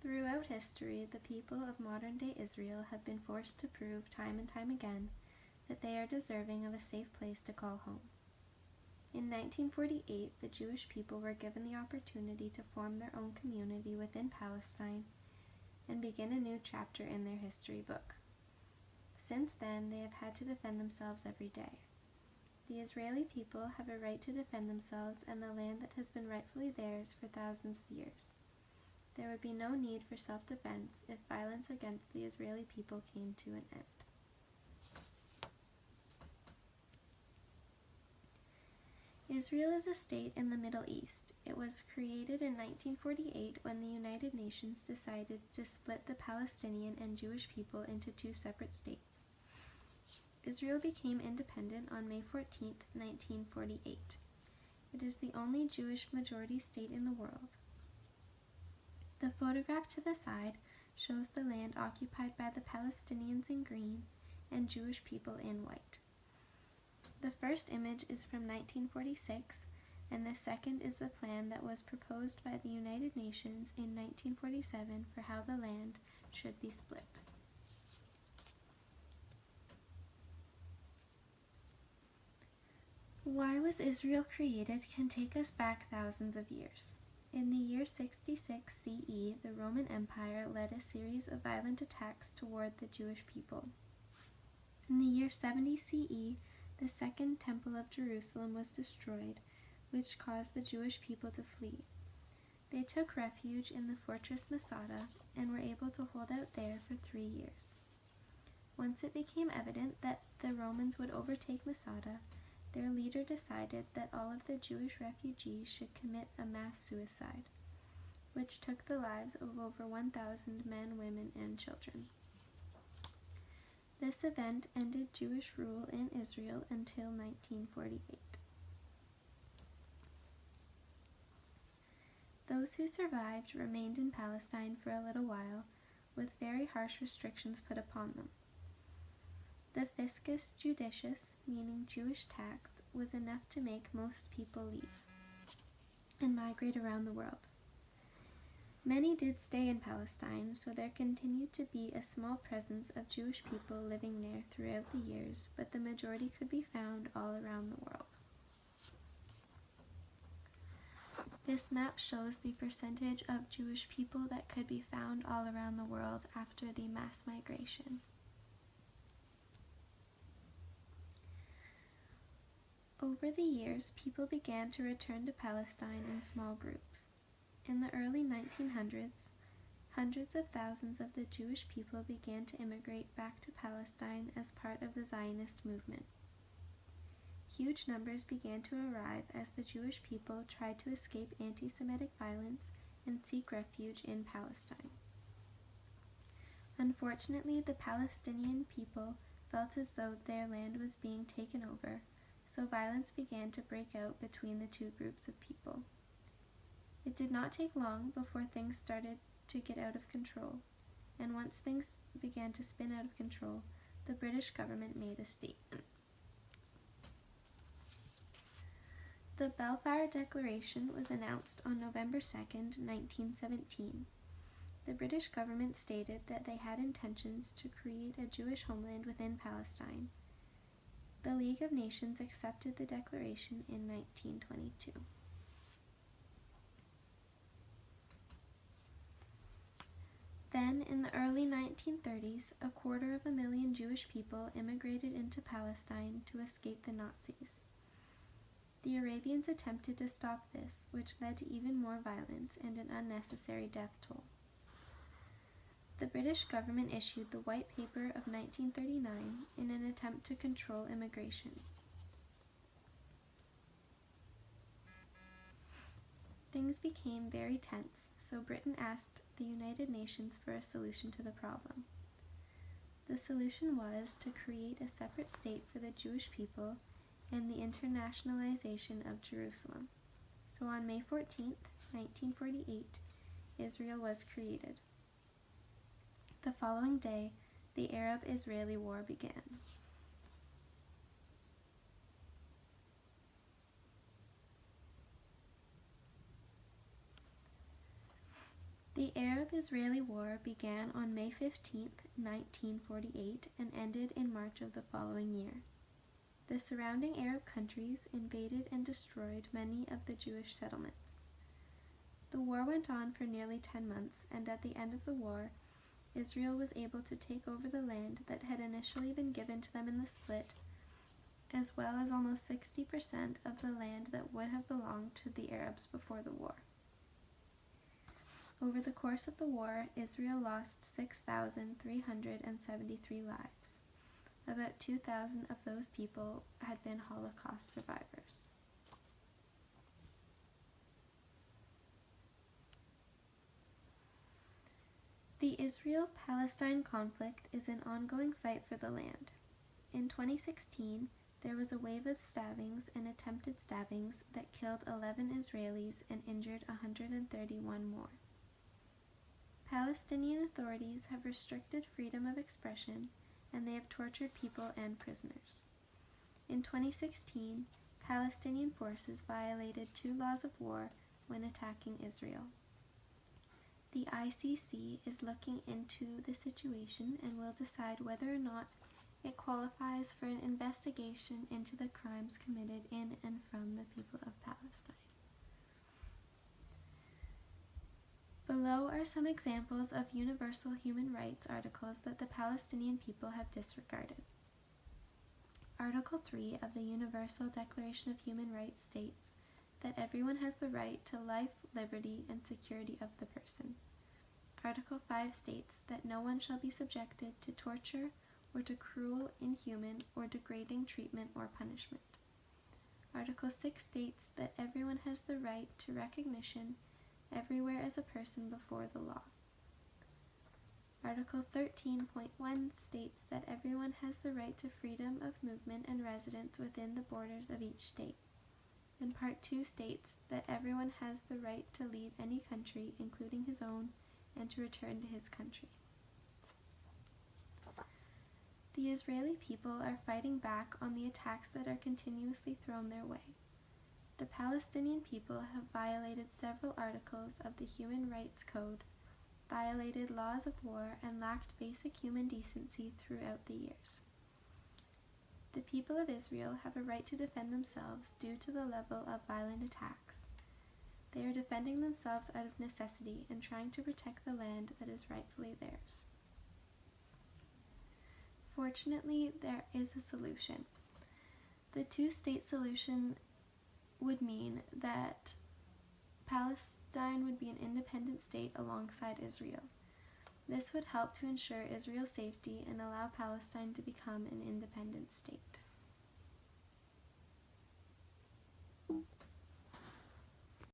Throughout history, the people of modern-day Israel have been forced to prove time and time again that they are deserving of a safe place to call home. In 1948, the Jewish people were given the opportunity to form their own community within Palestine and begin a new chapter in their history book. Since then, they have had to defend themselves every day. The Israeli people have a right to defend themselves and the land that has been rightfully theirs for thousands of years. There would be no need for self-defense if violence against the Israeli people came to an end. Israel is a state in the Middle East. It was created in 1948 when the United Nations decided to split the Palestinian and Jewish people into two separate states. Israel became independent on May 14, 1948. It is the only Jewish majority state in the world. The photograph to the side shows the land occupied by the Palestinians in green and Jewish people in white. The first image is from 1946, and the second is the plan that was proposed by the United Nations in 1947 for how the land should be split. Why was Israel created can take us back thousands of years. In the year 66 CE, the Roman Empire led a series of violent attacks toward the Jewish people. In the year 70 CE, the Second Temple of Jerusalem was destroyed, which caused the Jewish people to flee. They took refuge in the fortress Masada and were able to hold out there for 3 years. Once it became evident that the Romans would overtake Masada, their leader decided that all of the Jewish refugees should commit a mass suicide, which took the lives of over 1,000 men, women, and children. This event ended Jewish rule in Israel until 1948. Those who survived remained in Palestine for a little while, with very harsh restrictions put upon them. The fiscus judicius, meaning Jewish tax, was enough to make most people leave and migrate around the world. Many did stay in Palestine, so there continued to be a small presence of Jewish people living there throughout the years, but the majority could be found all around the world. This map shows the percentage of Jewish people that could be found all around the world after the mass migration. Over the years, people began to return to Palestine in small groups. In the early 1900s, hundreds of thousands of the Jewish people began to immigrate back to Palestine as part of the Zionist movement. Huge numbers began to arrive as the Jewish people tried to escape anti-Semitic violence and seek refuge in Palestine. Unfortunately, the Palestinian people felt as though their land was being taken over, so violence began to break out between the two groups of people. It did not take long before things started to get out of control, and once things began to spin out of control, the British government made a statement. The Balfour Declaration was announced on November 2, 1917. The British government stated that they had intentions to create a Jewish homeland within Palestine. The League of Nations accepted the declaration in 1922. Then, in the early 1930s, 250,000 Jewish people immigrated into Palestine to escape the Nazis. The Arabians attempted to stop this, which led to even more violence and an unnecessary death toll. The British government issued the White Paper of 1939 in an attempt to control immigration. Things became very tense, so Britain asked the United Nations for a solution to the problem. The solution was to create a separate state for the Jewish people and the internationalization of Jerusalem. So on May 14, 1948, Israel was created. The following day, the Arab-Israeli War began. The Arab-Israeli War began on May 15, 1948, and ended in March of the following year. The surrounding Arab countries invaded and destroyed many of the Jewish settlements. The war went on for nearly 10 months, and at the end of the war, Israel was able to take over the land that had initially been given to them in the split, as well as almost 60% of the land that would have belonged to the Arabs before the war. Over the course of the war, Israel lost 6,373 lives. About 2,000 of those people had been Holocaust survivors. The Israel-Palestine conflict is an ongoing fight for the land. In 2016, there was a wave of stabbings and attempted stabbings that killed 11 Israelis and injured 131 more. Palestinian authorities have restricted freedom of expression, and they have tortured people and prisoners. In 2016, Palestinian forces violated 2 laws of war when attacking Israel. The ICC is looking into the situation and will decide whether or not it qualifies for an investigation into the crimes committed in and from the people of Palestine. Below are some examples of universal human rights articles that the Palestinian people have disregarded. Article 3 of the Universal Declaration of Human Rights states that everyone has the right to life, liberty, and security of the person. Article 5 states that no one shall be subjected to torture or to cruel, inhuman, or degrading treatment or punishment. Article 6 states that everyone has the right to recognition everywhere as a person before the law. Article 13.1 states that everyone has the right to freedom of movement and residence within the borders of each state. And Part 2 states that everyone has the right to leave any country, including his own, and to return to his country. The Israeli people are fighting back on the attacks that are continuously thrown their way. The Palestinian people have violated several articles of the Human Rights Code, violated laws of war, and lacked basic human decency throughout the years. The people of Israel have a right to defend themselves due to the level of violent attacks. They are defending themselves out of necessity and trying to protect the land that is rightfully theirs. Fortunately, there is a solution. The two-state solution would mean that Palestine would be an independent state alongside Israel. This would help to ensure Israel's safety and allow Palestine to become an independent state.